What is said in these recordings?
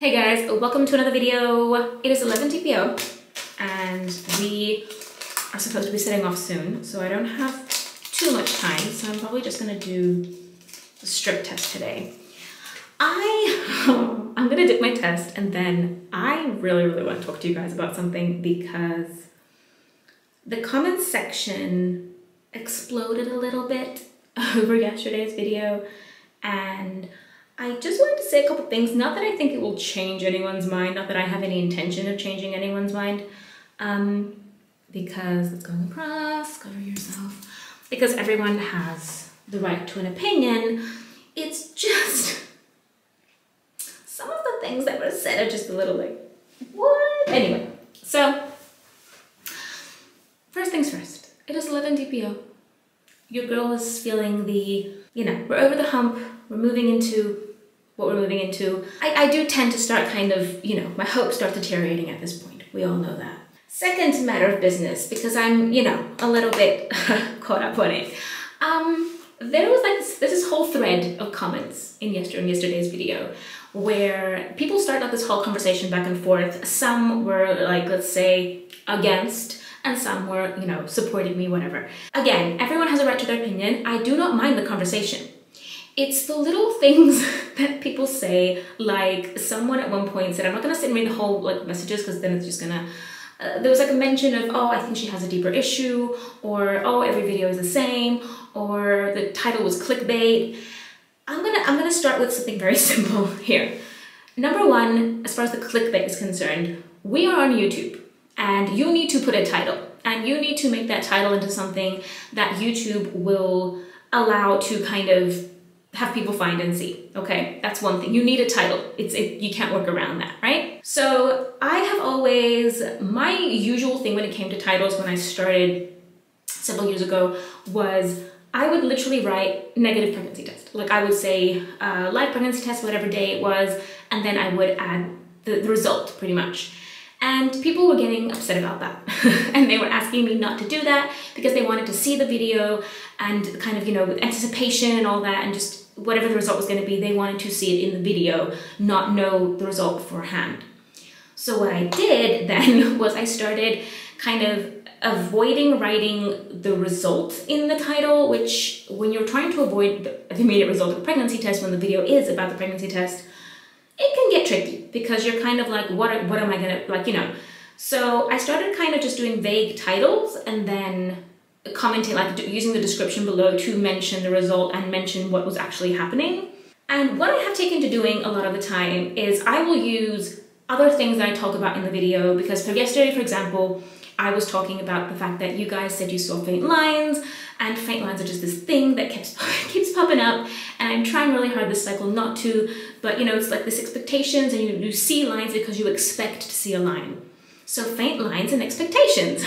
Hey guys, welcome to another video. It is 11 TPO and we are supposed to be setting off soon, so I don't have too much time, so I'm probably just gonna do the strip test today. I'm gonna dip my test and then I really want to talk to you guys about something because the comments section exploded a little bit over yesterday's video, and I just wanted to say a couple things. Not that I think it will change anyone's mind, not that I have any intention of changing anyone's mind, because it's going across, cover yourself, because everyone has the right to an opinion. It's just, some of the things that were said are just a little like, what? Anyway, so, first things first, it is 11 DPO. Your girl is feeling the, we're over the hump, we're moving into what we're moving into. I do tend to start kind of, my hopes start deteriorating at this point. We all know that. Second matter of business, because I'm, a little bit caught up on it. There was like this whole thread of comments in yesterday's video where people started up this whole conversation back and forth. Some were like, let's say, against, and some were, supporting me, whatever. Again, everyone has a right to their opinion. I do not mind the conversation. It's the little things that people say, like someone at one point said, I'm not gonna sit and read the whole messages because then it's just gonna, there was like a mention of, oh, I think she has a deeper issue, or oh, every video is the same, or the title was clickbait. I'm gonna start with something very simple here. Number one, as far as the clickbait is concerned, we are on YouTube and you need to put a title, and you need to make that title into something that YouTube will allow to kind of have people find and see, okay? That's one thing. You need a title. You can't work around that, right? So I have always, my usual thing when it came to titles when I started several years ago was I would literally write negative pregnancy test. Like I would say live pregnancy test, whatever day it was, and then I would add the result pretty much. And people were getting upset about that. And they were asking me not to do that because they wanted to see the video and kind of, with anticipation and all that, and just whatever the result was going to be, they wanted to see it in the video, not know the result beforehand. So what I did then was I started kind of avoiding writing the result in the title, which when you're trying to avoid the immediate result of a pregnancy test when the video is about the pregnancy test, it can get tricky because you're kind of like, what am I gonna, So I started kind of just doing vague titles and then commenting, using the description below to mention the result and mention what was actually happening. And what I have taken to doing a lot of the time is I will use other things that I talk about in the video, because for yesterday, for example, I was talking about the fact that you guys said you saw faint lines, and faint lines are just this thing that keeps popping up, and I'm trying really hard this cycle not to, but it's like this expectations, and you see lines because you expect to see a line. So faint lines and expectations.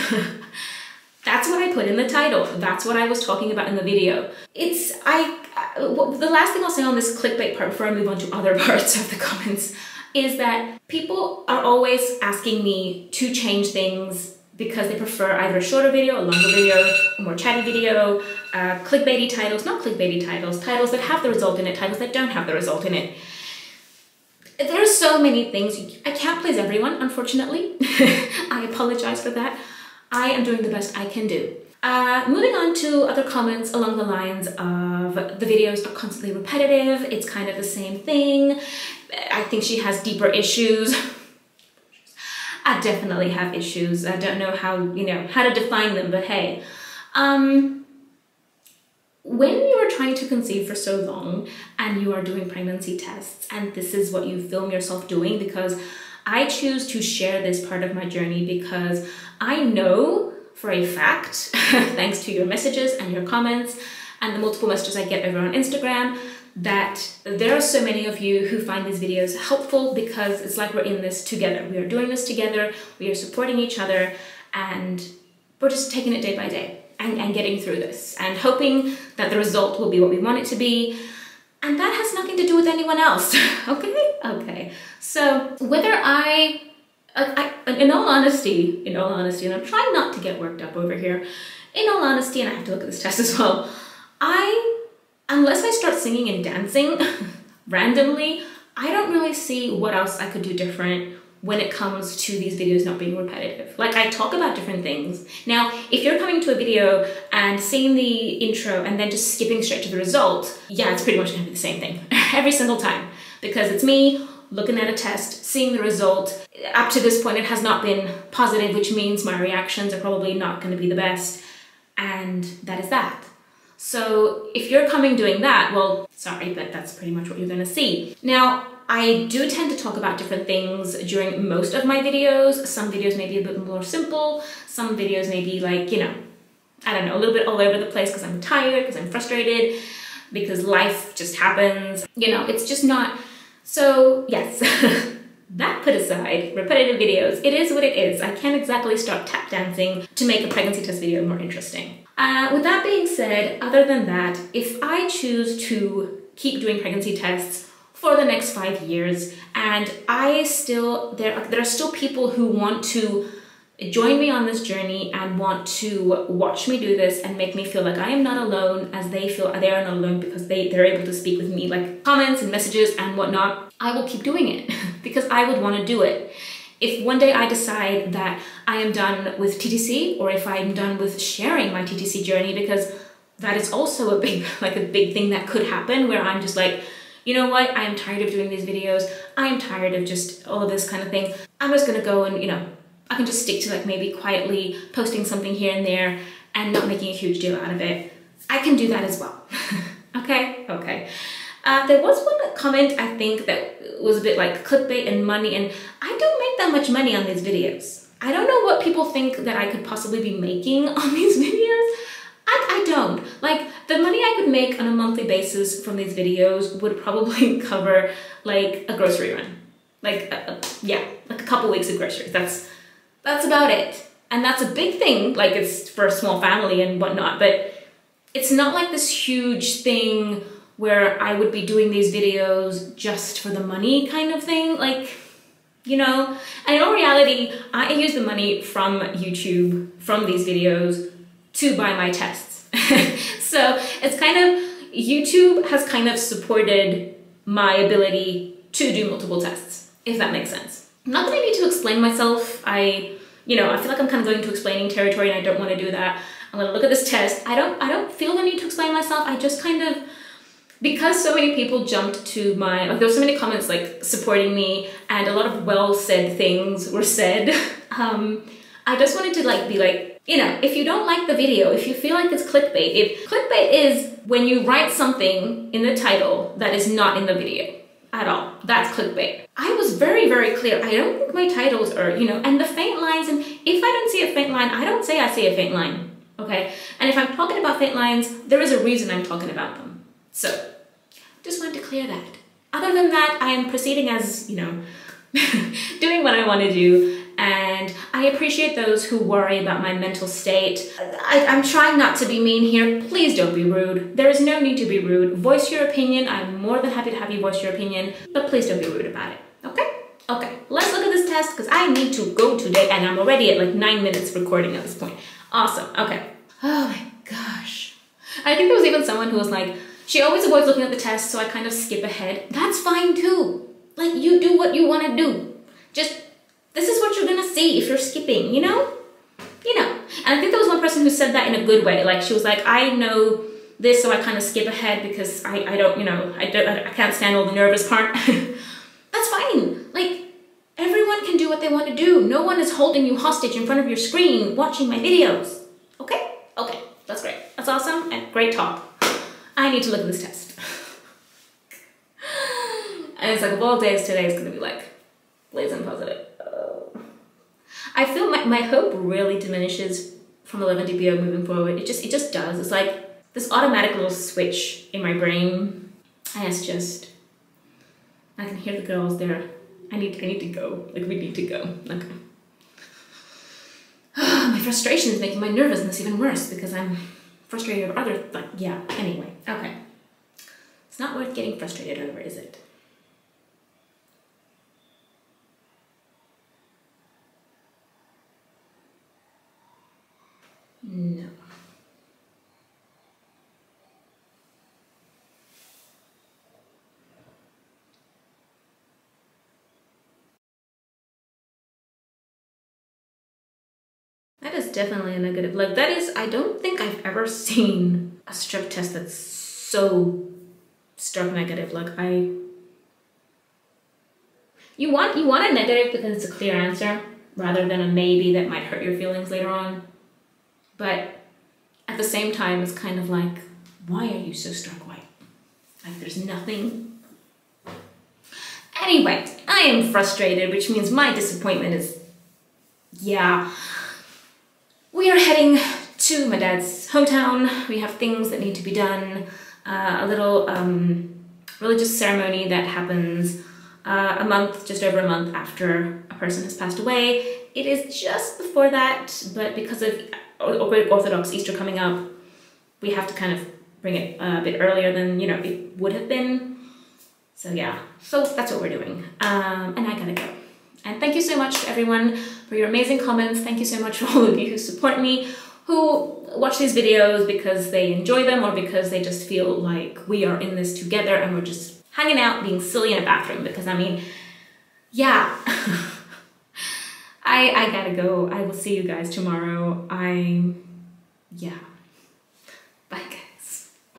That's what I put in the title. That's what I was talking about in the video. The last thing I'll say on this clickbait part before I move on to other parts of the comments is that people are always asking me to change things because they prefer either a shorter video, a longer video, a more chatty video, clickbaity titles, not clickbaity titles, titles that have the result in it, titles that don't have the result in it. There are so many things. I can't please everyone, unfortunately. I apologize for that. I am doing the best I can do. Moving on to other comments along the lines of the videos are constantly repetitive. It's kind of the same thing. I think she has deeper issues. I definitely have issues. I don't know how, how to define them, but hey. When you are trying to conceive for so long and you are doing pregnancy tests and this is what you film yourself doing, because I choose to share this part of my journey because I know for a fact, thanks to your messages and your comments and the multiple messages I get over on Instagram, that there are so many of you who find these videos helpful because it's like we're in this together. We are doing this together, we are supporting each other, and we're just taking it day by day and getting through this and hoping that the result will be what we want it to be. And that has nothing to do with anyone else, okay? Okay, so whether in all honesty, and I'm trying not to get worked up over here, in all honesty, and I have to look at this test as well, unless I start singing and dancing randomly, I don't really see what else I could do different when it comes to these videos not being repetitive. Like, I talk about different things. Now, if you're coming to a video and seeing the intro and then just skipping straight to the result, yeah, it's pretty much gonna be the same thing every single time, because it's me looking at a test, seeing the result. Up to this point, it has not been positive, which means my reactions are probably not gonna be the best, and that is that. So if you're coming doing that, well, sorry, but that's pretty much what you're gonna see. Now, I do tend to talk about different things during most of my videos. Some videos may be a bit more simple. Some videos may be like, you know, I don't know, a little bit all over the place because I'm tired, because I'm frustrated, because life just happens. You know, it's just not. So yes, that put aside, repetitive videos, it is what it is. I can't exactly start tap dancing to make a pregnancy test video more interesting. With that being said, other than that, if I choose to keep doing pregnancy tests for the next 5 years, and there are still people who want to join me on this journey and want to watch me do this and make me feel like I am not alone, as they feel they are not alone because they're able to speak with me, like comments and messages and whatnot, I will keep doing it because I would want to do it. If one day I decide that I am done with TTC, or if I'm done with sharing my TTC journey, because that is also a big thing that could happen, where I'm just like, you know what, I am tired of doing these videos, I am tired of just all of this kind of thing. I'm just gonna go and, you know, I can just stick to like maybe quietly posting something here and there and not making a huge deal out of it. I can do that as well. Okay. There was one comment, I think, that was a bit like clickbait and money, and I don't make that much money on these videos. I don't know what people think that I could possibly be making on these videos. I don't. Like, the money I could make on a monthly basis from these videos would probably cover like a grocery run. Like, yeah, like a couple weeks of groceries. That's about it. And that's a big thing, like it's for a small family and whatnot, but it's not like this huge thing where I would be doing these videos just for the money kind of thing, like, you know? And in all reality, I use the money from YouTube, from these videos, to buy my tests. So it's kind of, YouTube has kind of supported my ability to do multiple tests, if that makes sense. Not that I need to explain myself. I feel like I'm kind of going into explaining territory and I don't want to do that. I'm gonna look at this test. I don't feel the need to explain myself. I just kind of, because so many people jumped to my, like there were so many comments like supporting me and a lot of well-said things were said. I just wanted to like be like, you know, if you don't like the video, if you feel like it's clickbait, if clickbait is when you write something in the title that is not in the video at all, that's clickbait. I was very, very clear. I don't think my titles are, you know, and the faint lines, and if I don't see a faint line, I don't say I see a faint line, okay? And if I'm talking about faint lines, there is a reason I'm talking about them. So, just wanted to clear that. Other than that, I am proceeding as, you know, doing what I want to do, and I appreciate those who worry about my mental state. I'm trying not to be mean here. Please don't be rude. There is no need to be rude. Voice your opinion. I'm more than happy to have you voice your opinion, but please don't be rude about it, okay? Okay, let's look at this test because I need to go today and I'm already at like 9 minutes recording at this point. Awesome, okay. Oh my gosh. I think there was even someone who was like, she always avoids looking at the test, so I kind of skip ahead. That's fine too. Like, you do what you want to do. Just, this is what you're gonna see if you're skipping, you know? You know. And I think there was one person who said that in a good way. Like, she was like, I know this, so I kind of skip ahead because I don't, you know, I can't stand all the nervous part. That's fine. Like, everyone can do what they want to do. No one is holding you hostage in front of your screen watching my videos. Okay? Okay, that's great. That's awesome and great talk. I need to look at this test. And it's like, of all days, today is gonna be like, blazing positive. I feel my hope really diminishes from 11 DPO moving forward. It just does. It's like this automatic little switch in my brain, and it's just, I can hear the girls there. I need to go. Like, we need to go. Okay. My frustration is making my nervousness even worse because I'm frustrated over other, like, yeah, anyway. Okay. It's not worth getting frustrated over, is it? No. That is definitely a negative. Like that is, I don't think I've ever seen a strep test that's so struck negative. Like you want a negative because it's a clear answer rather than a maybe that might hurt your feelings later on. But at the same time, it's kind of like, why are you so struck white? Like there's nothing. Anyway, I am frustrated, which means my disappointment is, yeah. We are heading to my dad's hometown. We have things that need to be done. A little religious ceremony that happens just over a month after a person has passed away. It is just before that, but because of Greek Orthodox Easter coming up, we have to kind of bring it a bit earlier than, you know, it would have been. So yeah, so that's what we're doing. And I gotta go. And thank you so much to everyone for your amazing comments. Thank you so much for all of you who support me, who watch these videos because they enjoy them or because they just feel like we are in this together and we're just hanging out, being silly in a bathroom. Because I mean, yeah, I gotta go. I will see you guys tomorrow. Yeah.